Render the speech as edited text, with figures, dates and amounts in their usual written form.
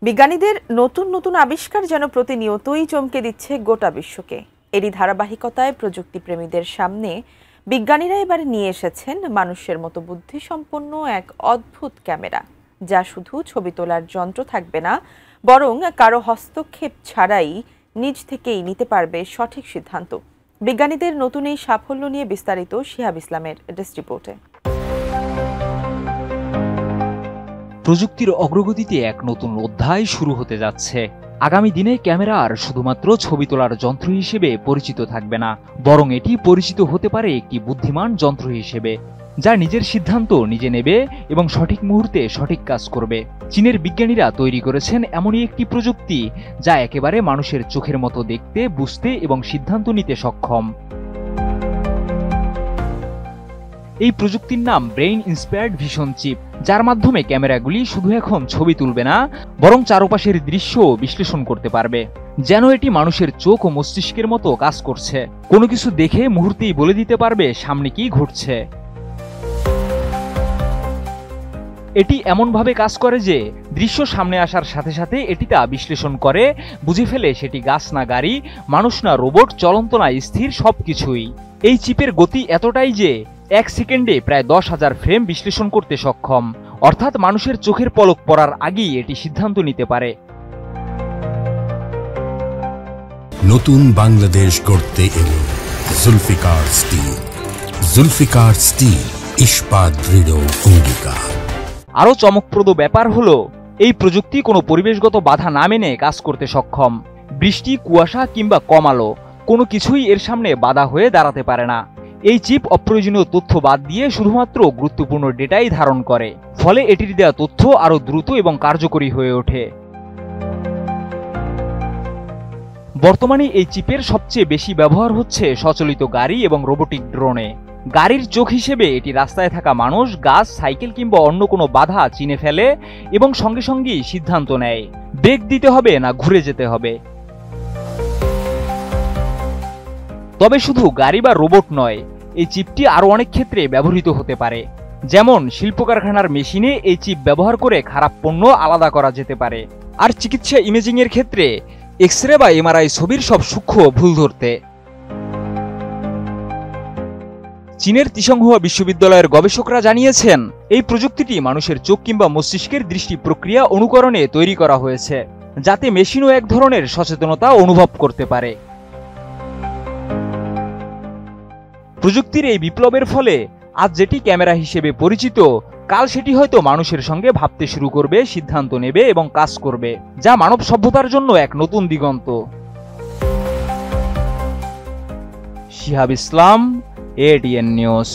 বিজ্ঞানীদের নতুন নতুন আবিষ্কার যেন প্রতিনিয়তই চমকে দিচ্ছে গোটা বিশ্বকে। এরই ধারাবাহিকতায় প্রযুক্তিপ্রেমীদের সামনে বিজ্ঞানীরা এবার নিয়ে এসেছেন মানুষের মতো বুদ্ধিসম্পন্ন এক অদ্ভুত ক্যামেরা, যা শুধু ছবি তোলার যন্ত্র থাকবে না, বরং কারো হস্তক্ষেপ ছাড়াই নিজ থেকেই নিতে পারবে সঠিক সিদ্ধান্ত। বিজ্ঞানীদের নতুন এই সাফল্য নিয়ে বিস্তারিত শিহাব ইসলামের ডেস্ক রিপোর্টে। প্রযুক্তির অগ্রগতিতে এক নতুন অধ্যায় শুরু হতে যাচ্ছে। আগামী দিনে ক্যামেরা আর শুধুমাত্র ছবি তোলার যন্ত্র হিসেবে পরিচিত থাকবে না, বরং এটি পরিচিত হতে পারে একটি বুদ্ধিমান যন্ত্র হিসেবে, যা নিজের সিদ্ধান্ত নিজে নেবে এবং সঠিক মুহূর্তে সঠিক কাজ করবে। চীনের বিজ্ঞানীরা তৈরি করেছেন এমনই একটি প্রযুক্তি যা একেবারে মানুষের চোখের মতো দেখতে, বুঝতে এবং সিদ্ধান্ত নিতে সক্ষম। এই প্রযুক্তির নাম ব্রেইন ইন্সপায়ার্ড ভিশন চিপ, যার মাধ্যমে ক্যামেরাগুলি শুধু এখন ছবি তুলবে না, বরং চারপাশের দৃশ্যও বিশ্লেষণ করতে পারবে, যেন এটি মানুষের চোখ ও মস্তিষ্কের মতো কাজ করছে। কোনো কিছু দেখে মুহূর্তেই বলে দিতে পারবে সামনে কি ঘটছে। এটি এমনভাবে কাজ করে যে দৃশ্য সামনে আসার সাথে সাথে এটি তা বিশ্লেষণ করে বুঝে ফেলে সেটি গাছ না গাড়ি, মানুষ না রোবট, চলন্ত না স্থির, সবকিছুই। এই চিপের গতি এতটাই যে 1 সেকেন্ডে প্রায় 10,000 ফ্রেম বিশ্লেষণ করতে সক্ষম, অর্থাৎ মানুষের চোখের পলক পড়ার আগেই এটি সিদ্ধান্ত নিতে পারে। নতুন বাংলাদেশ গড়তে এলো জুলফিকার স্টিল। জুলফিকার স্টিল, ইস্পাত দৃঢ় অঙ্গীকার। আরও চমকপ্রদ ব্যাপার হলো এই প্রযুক্তি কোনো পরিবেশগত বাধা না মেনে কাজ করতে সক্ষম। বৃষ্টি, কুয়াশা কিংবা কম আলো, কোনো কিছুই এর সামনে বাধা হয়ে দাঁড়াতে পারে না। এই চিপ অপ্রয়োজনীয় তথ্য বাদ দিয়ে শুধুমাত্র গুরুত্বপূর্ণ ডেটাই ধারণ করে, ফলে এটির দেওয়া তথ্য আরও দ্রুত এবং কার্যকরী হয়ে ওঠে। বর্তমানে এই চিপের সবচেয়ে বেশি ব্যবহার হচ্ছে সচলিত গাড়ি এবং রোবোটিক ড্রোনে। গাড়ির চোখ হিসেবে এটি রাস্তায় থাকা মানুষ, গাছ, সাইকেল কিংবা অন্য কোনো বাধা চিনে ফেলে এবং সঙ্গে সঙ্গেই সিদ্ধান্ত নেয় ব্রেক দিতে হবে না ঘুরে যেতে হবে। তবে শুধু গাড়ি বা রোবট নয়, এই চিপটি আরও অনেক ক্ষেত্রে ব্যবহৃত হতে পারে। যেমন শিল্প কারখানার মেশিনে এই চিপ ব্যবহার করে খারাপ পণ্য আলাদা করা যেতে পারে, আর চিকিৎসা ইমেজিং এর ক্ষেত্রে এক্স-রে বা এমআরআই ছবির সব সূক্ষ্ম ভুল ধরতে। চীনের তিসংহুয়া বিশ্ববিদ্যালয়ের গবেষকরা জানিয়েছেন এই প্রযুক্তিটি মানুষের চোখ কিংবা মস্তিষ্কের দৃষ্টি প্রক্রিয়া অনুকরণে তৈরি করা হয়েছে, যাতে মেশিনও এক ধরনের সচেতনতা অনুভব করতে পারে। প্রযুক্তির এই বিপ্লবের ফলে আজ যেটি ক্যামেরা হিসেবে পরিচিত, কাল সেটি হয়তো মানুষের সঙ্গে ভাবতে শুরু করবে, সিদ্ধান্ত নেবে এবং কাজ করবে, যা মানব সভ্যতার জন্য এক নতুন দিগন্ত। শিহাব ইসলাম, ATN নিউজ।